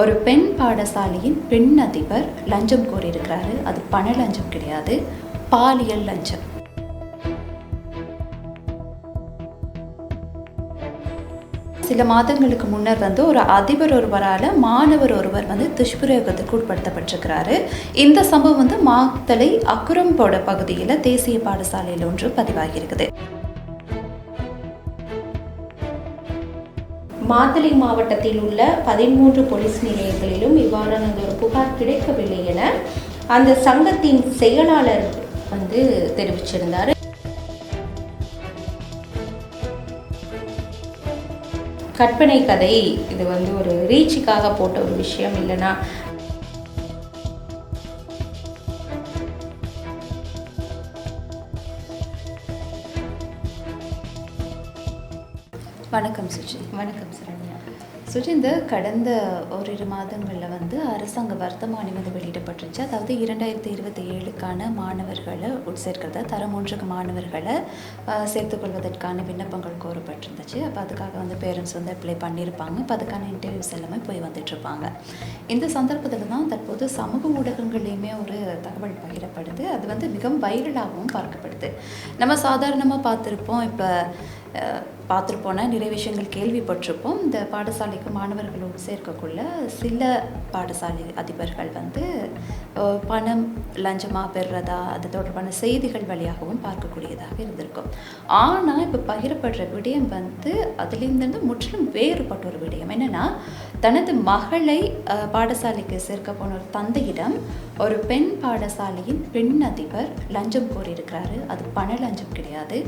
ஒரு பெண் பாடசாலையின் பெண் அதிபர் லஞ்சம் கோரியிருக்கிறாரு. அது பண லஞ்சம் கிடையாது, பாலியல் லஞ்சம். சில மாதங்களுக்கு முன்னர் ஒரு அதிபர் ஒருவரால் மாணவர் ஒருவர் துஷ்பிரயோகத்துக்கு உட்படுத்தப்பட்டிருக்கிறாரு. இந்த சம்பவம் மாத்தளை அக்குரம்போட பகுதியில் தேசிய பாடசாலையில் ஒன்று பதிவாகியிருக்குது. மாத்தளை மாவட்டத்தில் உள்ள 13 போலீஸ் நிலையங்களிலும் இவ்வாறான ஒரு புகார் கிடைக்கவில்லை என அந்த சங்கத்தின் செயலாளர் தெரிவிச்சிருந்தார். கற்பனை கதை, இது ஒரு ரீச்சுக்காக போட்ட ஒரு விஷயம் இல்லைன்னா வணக்கம் சுஜி. வணக்கம் சரண்யா. சுஜி, இந்த கடந்த ஓரிரு மாதங்களில் அரசாங்க வர்த்தமானி வெளியிடப்பட்டுருச்சு. அதாவது 2027க்கான மாணவர்களை உட்சேர்க்கிறத தரம் 1 மாணவர்களை சேர்த்துக்கொள்வதற்கான விண்ணப்பங்கள் கோரப்பட்டிருந்துச்சு. அப்போ அதுக்காக பேரண்ட்ஸ் அப்ளை பண்ணியிருப்பாங்க. இப்போ அதுக்கான இன்டர்வியூஸ் எல்லாமே போய் வந்துட்டுருப்பாங்க. இந்த சந்தர்ப்பத்தில் தான் தற்போது சமூக ஊடகங்கள்லேயுமே ஒரு தகவல் பகிரப்படுது. அது மிகவும் வைரலாகவும் பார்க்கப்படுது. நம்ம சாதாரணமாக பார்த்துருப்போம்னா நிறைய விஷயங்கள் கேள்விப்பட்டிருப்போம். இந்த பாடசாலைக்கு மாணவர்களோடு சேர்க்கக்குள்ள சில பாடசாலை அதிபர்கள் பணம் லஞ்சமாக பெறுறதா, அது தொடர்பான செய்திகள் வழியாகவும் பார்க்கக்கூடியதாக இருந்திருக்கும். ஆனால் இப்போ பகிரப்படுற விடயம் அதுலேருந்து முற்றிலும் வேறுபட்ட ஒரு விடயம். என்னென்னா, தனது மகளை பாடசாலைக்கு சேர்க்க போன ஒரு தந்தையிடம் ஒரு பெண் பாடசாலையின் பெண் அதிபர் லஞ்சம் கோரியிருக்கிறாரு. அது பண லஞ்சம் கிடையாது,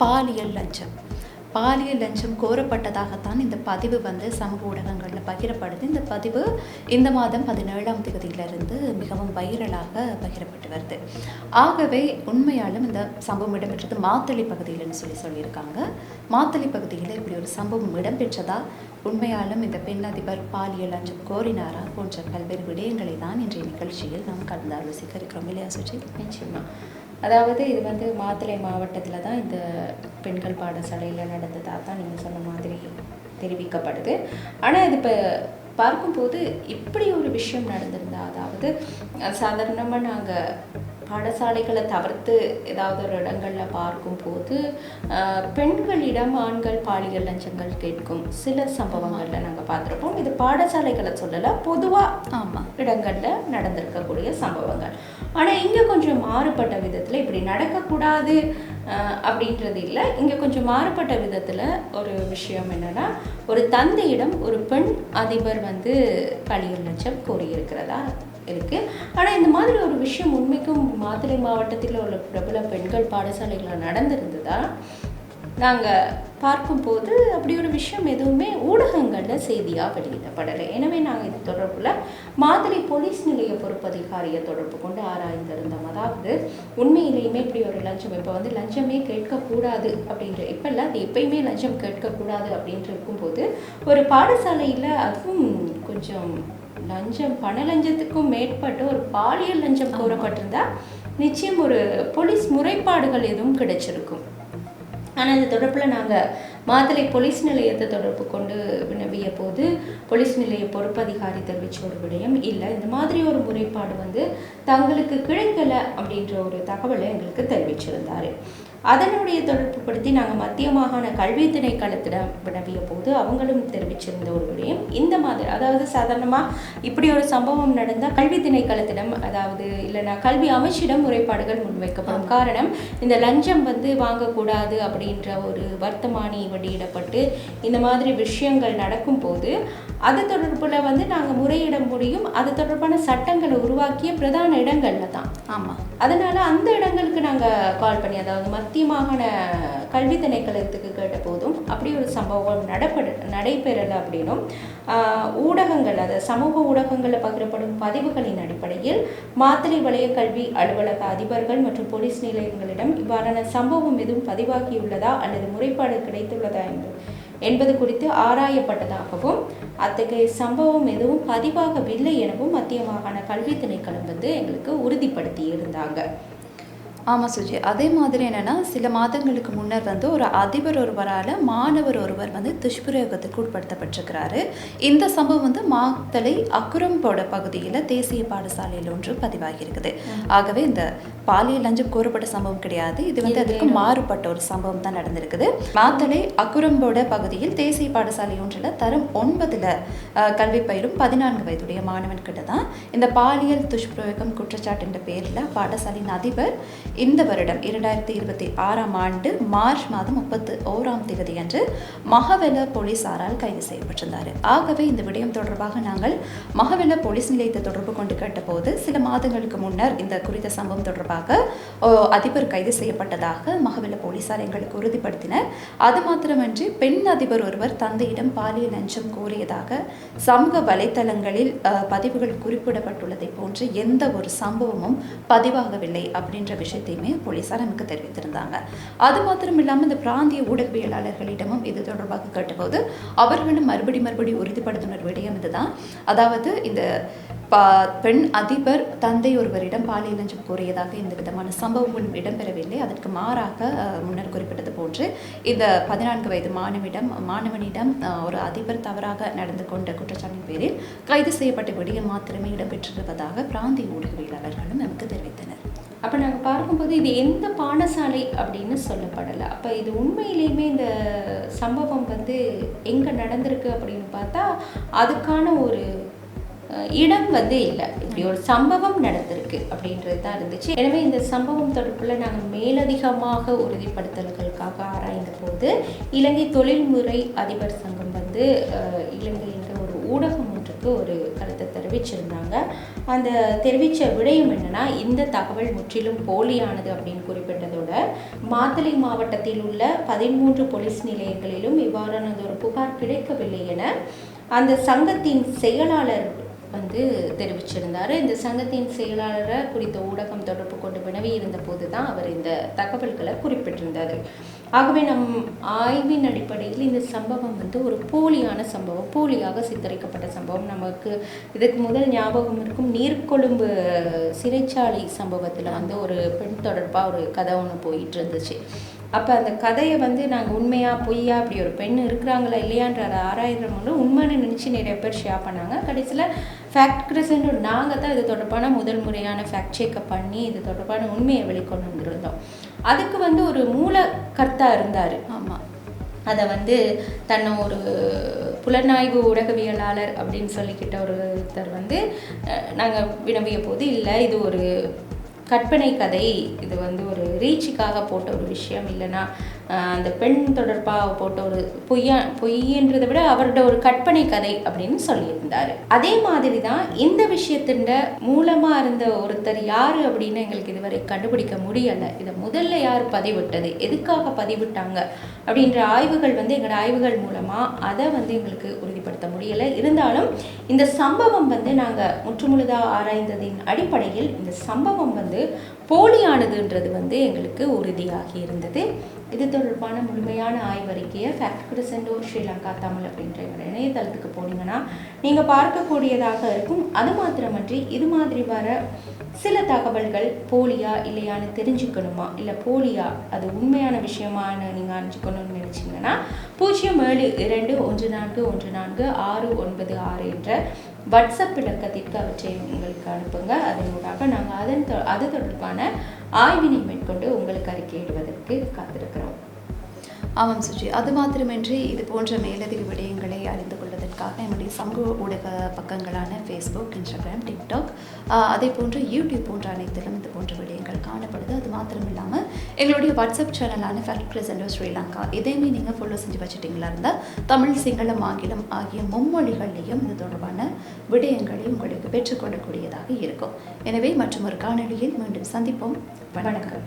பாலியல் லஞ்சம். பாலியல் லஞ்சம் கோரப்பட்டதாகத்தான் இந்த பதிவு சமூக ஊடகங்களில் பகிரப்படுது. இந்த பதிவு இந்த மாதம் 17ஆம் தேதியிலிருந்து மிகவும் வைரலாக பகிரப்பட்டு வருது. ஆகவே உண்மையாலும் இந்த சம்பவம் இடம்பெற்றது மாத்தளை பகுதியில்னு சொல்லியிருக்காங்க. மாத்தளை பகுதியில் இப்படி ஒரு சம்பவம் இடம்பெற்றதா, உண்மையாலும் இந்த பெண் அதிபர் பாலியல் லஞ்சம் கோரினாரா போன்ற பல்வேறு விடயங்களை தான் இன்றைய நிகழ்ச்சியில் நாம் கலந்து ஆலோசிக்க இருக்கிறோம். இல்லையா சுஜி? நிச்சயமா. அதாவது இது மாத்தளை மாவட்டத்தில் தான் இந்த பெண்கள் பாடசாலையில் நடந்ததாக தான் நீங்கள் சொன்ன மாதிரி தெரிவிக்கப்படுது. ஆனால் இது இப்போ பார்க்கும்போது இப்படி ஒரு விஷயம் நடந்திருந்தா, அதாவது சாதாரணமாக நாங்கள் பாடசாலைகளை தவிர்த்து ஏதாவது ஒரு இடங்களில் பார்க்கும்போது பெண்களிடம் ஆண்கள் பாலியல் லஞ்சங்கள் கேட்கும் சில சம்பவங்களில் நாங்கள் பார்த்துருப்போம். இது பாடசாலைகளை சொல்லலை, பொதுவாக இடங்களில் நடந்திருக்கக்கூடிய சம்பவங்கள். ஆனால் இங்கே கொஞ்சம் மாறுபட்ட விதத்தில் இப்படி நடக்கக்கூடாது அப்படின்றது இல்லை. இங்கே கொஞ்சம் மாறுபட்ட விதத்தில் ஒரு விஷயம் என்னென்னா, ஒரு தந்தையிடம் ஒரு பெண் அதிபர் பாலியல் லஞ்சம் கோரியிருக்கிறதா இருக்குது. ஆனால் இந்த மாதிரி ஒரு விஷயம் உண்மைக்கும் மாத்தளை மாவட்டத்தில் உள்ள பிரபல பெண்கள் பாடசாலைகளில் நடந்திருந்ததா நாங்கள் பார்க்கும்போது அப்படி ஒரு விஷயம் எதுவுமே ஊடகங்களில் செய்தியாக வெளியிடப்படலை. எனவே நாங்கள் இது தொடர்பில் மாத்தளை போலீஸ் நிலைய பொறுப்பதிகாரியை தொடர்பு கொண்டு ஆராய்ந்திருந்தோம். அதாவது உண்மையிலேயுமே இப்படி ஒரு லஞ்சம், இப்போ லஞ்சமே கேட்கக்கூடாது அப்படின்ற, இப்போ இல்லை, அது எப்பயுமே லஞ்சம் கேட்கக்கூடாது அப்படின்ட்டு இருக்கும்போது ஒரு பாடசாலையில் அதுவும் கொஞ்சம் லஞ்சம், பண லஞ்சத்துக்கும் மேற்பட்ட ஒரு பாலியல் லஞ்சம் கோரப்பட்டிருந்தா நிச்சயம் ஒரு போலீஸ் முறைப்பாடுகள் எதுவும் கிடைச்சிருக்கும். ஆனால் இந்த தொடர்பில் நாங்கள் மாத்தளை போலீஸ் நிலையத்தை தொடர்பு கொண்டு வினவிய போது போலீஸ் நிலைய பொறுப்பதிகாரி தெரிவித்த ஒரு விடயம், இல்லை, இந்த மாதிரி ஒரு முறைப்பாடு தங்களுக்கு கிடைக்கலை அப்படின்ற ஒரு தகவலை எங்களுக்கு தெரிவிச்சிருந்தார். அதனுடைய தொடர்புபடுத்தி நாங்கள் மத்திய மாகாண கல்வி திணைக்களத்திடம் வினவிய போது அவங்களும் தெரிவிச்சிருந்த ஒரு விடயம் இந்த மாதிரி, அதாவது சாதாரணமாக இப்படி ஒரு சம்பவம் நடந்தால் கல்வி திணைக்களத்திடம், அதாவது இல்லைனா கல்வி அமைச்சிடம் முறைப்பாடுகள் முன்வைக்கப்படும். காரணம், இந்த லஞ்சம் வாங்கக்கூடாது அப்படின்ற ஒரு வர்த்தமானி வெளியிடப்பட்டு இந்த மாதிரி விஷயங்கள் நடக்கும்போது அது தொடர்பில் நாங்கள் முறையிட முடியும். அது தொடர்பான சட்டங்களை உருவாக்கிய பிரதான இடங்களில் தான். ஆமாம். அதனால் அந்த இடங்களுக்கு நாங்கள் கால் பண்ணி, அதாவது மத்திய மாகாண கல்வி திணைக்களத்துக்கு கேட்ட போதும் அப்படி ஒரு சம்பவம் நடைபெறலை அப்படின்னும், ஊடகங்கள், அதாவது சமூக ஊடகங்களில் பகிரப்படும் பதிவுகளின் அடிப்படையில் மாத்தளை வலய கல்வி அலுவலக அதிபர்கள் மற்றும் போலீஸ் நிலையங்களிடம் இவ்வாறான சம்பவம் எதுவும் பதிவாகியுள்ளதா அல்லது முறைப்பாடு கிடைத்துள்ளதா என்பது குறித்து ஆராயப்பட்டதாகவும், அத்தகைய சம்பவம் எதுவும் பதிவாகவில்லை எனவும் மத்திய மாகாண கல்வி திணைக்களம் எங்களுக்கு உறுதிப்படுத்தி இருந்தாங்க. ஆமாம் சுஜி. அதே மாதிரி என்னன்னா, சில மாதங்களுக்கு முன்னர் வந்து ஒரு அதிபர் ஒருவரால மாணவர் ஒருவர் வந்து துஷ்பிரயோகத்துக்கு உட்படுத்தப்பட்டிருக்கிறாரு. இந்த சம்பவம் வந்து மாத்தளை அக்குரம்போட பகுதியில தேசிய பாடசாலையில் ஒன்று பதிவாகியிருக்குது. ஆகவே இந்த பாலியல் லஞ்சம் கோரப்பட்ட சம்பவம் கிடையாது. இது வந்து அதுக்கு மாறுபட்ட ஒரு சம்பவம் தான் நடந்திருக்குது. மாத்தளை அக்குரம்போட பகுதியில் தேசிய பாடசாலை ஒன்றில் தரம் 9ல் கல்வி பயிலும் 14 வயதுடைய மாணவன் கிட்ட தான் இந்த பாலியல் துஷ்பிரயோகம் குற்றச்சாட்டின் பேரில் பாடசாலையின் அதிபர் இந்த வருடம் 2026ஆம் ஆண்டு மார்ச் மாதம் 31ஆம் தேதி அன்று மகவெல போலீசாரால் கைது செய்யப்பட்டிருந்தார். ஆகவே இந்த விடயம் தொடர்பாக நாங்கள் மகவெல போலீஸ் நிலையத்தை தொடர்பு கொண்டு கேட்டபோது சில மாதங்களுக்கு முன்னர் இந்த குறித்த சம்பவம் தொடர்பாக அதிபர் கைது செய்யப்பட்டதாக மகவெல போலீசார் எங்களுக்கு உறுதிப்படுத்தினர். அது மாத்திரமன்றி பெண் அதிபர் ஒருவர் தந்தையிடம் பாலியல் லஞ்சம் கோரியதாக சமூக வலைத்தளங்களில் பதிவுகள் குறிப்பிடப்பட்டுள்ளதை போன்று எந்த ஒரு சம்பவமும் பதிவாகவில்லை அப்படின்ற விஷயத்தையுமே போலீசார் நமக்கு தெரிவித்திருந்தாங்க. அது மாத்திரம் இல்லாமல் இந்த பிராந்திய ஊடகவியலாளர்களிடமும் இது தொடர்பாக கேட்டபோது அவர்களும் மறுபடி உறுதிப்படுத்தின விடயம் இதுதான். அதாவது இந்த பெண் அதிபர் தந்தை ஒருவரிடம் பாலியல் லஞ்சம் கோரியதாக எந்த விதமான சம்பவங்களும் இடம்பெறவில்லை. அதற்கு மாறாக முன்னர் குறிப்பிட்டது போன்று இந்த 14 வயது மாணவனிடம் ஒரு அதிபர் தவறாக நடந்து கொண்ட குற்றச்சாட்டின் பேரில் கைது செய்யப்பட்ட விடயம் மாத்திரமே இடம்பெற்றிருப்பதாக பிராந்திய ஊடகவியலாளர்களும் நமக்கு தெரிவித்தனர். அப்போ நாங்கள் பார்க்கும்போது இது எந்த பாடசாலை அப்படின்னு சொல்லப்படலை. அப்போ இது உண்மையிலேயுமே இந்த சம்பவம் வந்து எங்கே நடந்திருக்கு அப்படின்னு பார்த்தா அதுக்கான ஒரு இடம் வந்து இல்லை. இப்படி ஒரு சம்பவம் நடந்திருக்கு அப்படின்றது தான் இருந்துச்சு. எனவே இந்த சம்பவம் தொடர்பில் நாங்கள் மேலதிகமாக உறுதிப்படுத்தல்களுக்காக ஆராய்ந்த போது இலங்கை தொழில்முறை அதிபர் சங்கம் வந்து இலங்கை என்ற ஒரு ஊடகம் ஒன்றுக்கு ஒரு கருத்தை தெரிவிச்சிருந்தாங்க. அந்த தெரிவித்த விடயம் என்னன்னா, இந்த தகவல் முற்றிலும் போலியானது அப்படின்னு குறிப்பிட்டதோட மாத்தளை மாவட்டத்தில் உள்ள 13 போலீஸ் நிலையங்களிலும் இவ்வாறானது ஒரு புகார் கிடைக்கவில்லை என அந்த சங்கத்தின் செயலாளர் வந்து தெரிவிச்சிருந்தார். இந்த சங்கத்தின் செயலாளரை குறித்த ஊடகம் தொடர்பு கொண்டு வினவி இருந்த போது தான் அவர் இந்த தகவல்களை குறிப்பிட்டிருந்தார். ஆகவே நம் ஆய்வின் அடிப்படையில் இந்த சம்பவம் வந்து ஒரு போலியான சம்பவம், போலியாக சித்தரிக்கப்பட்ட சம்பவம். நமக்கு இதுக்கு முதல் ஞாபகம் இருக்கும் நீர்கொழும்பு சிறைச்சாலை சம்பவத்தில் வந்து ஒரு பெண் தொடர்பாக ஒரு கதை ஒன்று போயிட்டு இருந்துச்சு. அப்போ அந்த கதையை வந்து நாங்கள் உண்மையாக பொய்யா அப்படி ஒரு பெண் இருக்கிறாங்களா இல்லையான்ற அதை ஆராய்கிறவங்க உண்மைன்னு நினச்சி நிறைய பேர் ஷேர் பண்ணாங்க. கடைசியில் ஃபேக்ட் கிரசன்ட் நாங்கள் தான் இது தொடர்பான முதல் முறையான ஃபேக்ட் செக்கப் பண்ணி இது தொடர்பான உண்மையை வெளிக்கொண்டு வந்திருந்தோம். அதுக்கு வந்து ஒரு மூல கர்த்தா இருந்தார். ஆமாம், அதை வந்து தன்னை ஒரு புலனாய்வு ஊடகவியலாளர் அப்படின்னு சொல்லிக்கிட்ட ஒருத்தர் வந்து நாங்கள் வினவிய போது இல்லை, இது ஒரு கற்பனை கதை, இது வந்து ஒரு ரீச்சுக்காக போட்ட ஒரு விஷயம், இல்லைன்னா அந்த பெண் தொடர்பாக போட்ட ஒரு பொய்யன்றதை விட அவரோட ஒரு கற்பனை கதை அப்படின்னு சொல்லியிருந்தார். அதே மாதிரி தான் இந்த விஷயத்தின் மூலமாக இருந்த ஒருத்தர் யார் அப்படின்னு எங்களுக்கு இதுவரை கண்டுபிடிக்க முடியலை. இதை முதல்ல யார் பதிவிட்டது, எதுக்காக பதிவிட்டாங்க அப்படின்ற ஆய்வுகள் வந்து எங்களோட ஆய்வுகள் மூலமாக அதை வந்து எங்களுக்கு உறுதிப்படுத்த முடியலை. இருந்தாலும் இந்த சம்பவம் வந்து நாங்கள் முற்றுமுழுதாக ஆராய்ந்ததின் அடிப்படையில் இந்த சம்பவம் வந்து போலியானதுன்றது வந்து எங்களுக்கு உறுதியாகி இருந்தது. இது தொடர்பான முழுமையான ஆய்வறிக்கையை ஃபேக்ட் கிரசன்ட் ஸ்ரீலங்கா தமிழ் அப்படின்ற இணையதளத்துக்கு போனீங்கன்னா நீங்கள் பார்க்கக்கூடியதாக இருக்கும். அது மாத்திரமன்றி இது மாதிரி வர சில தகவல்கள் போலியா இல்லையான்னு தெரிஞ்சுக்கணுமா, இல்லை போலியா அது உண்மையான விஷயமானு நீங்கள் அறிஞ்சுக்கணும்னு நினச்சிங்கன்னா 0721414696 என்ற வாட்ஸ்அப் இலக்கத்திற்கு அவற்றை உங்களுக்கு அனுப்புங்க. அதனூடாக நாங்கள் அது தொடர்பான ஆய்வினை மேற்கொண்டு உங்களுக்கு அறிக்கையிடுவதற்கு காத்திருக்கிறோம். ஆமாம் சுஜி. அது மாத்திரமின்றி இது போன்ற மேலதிக விடயங்களை அறிந்து கொள்வதற்காக நம்முடைய சமூக ஊடக பக்கங்களான ஃபேஸ்புக், இன்ஸ்டாகிராம், டிக்டாக், அதே போன்று யூடியூப் போன்ற அனைத்திலும் இது போன்ற விடயங்கள் காணப்படுது. அது மாத்திரம் இல்லாமல் எங்களுடைய வாட்ஸ்அப் சேனலான ஃபேக்ட் கிரசன்ட் ஸ்ரீலங்கா இதையுமே நீங்கள் ஃபாலோ செஞ்சு வச்சுட்டிங்களா இருந்தால் தமிழ், சிங்களம், ஆங்கிலம் ஆகிய மும்மொழிகள்லையும் இது தொடர்பான விடயங்களை உங்களுக்கு பெற்றுக்கொள்ளக்கூடியதாக இருக்கும். எனவே மற்றும் ஒரு காணொளியில் மீண்டும் சந்திப்போம். வணக்கம்.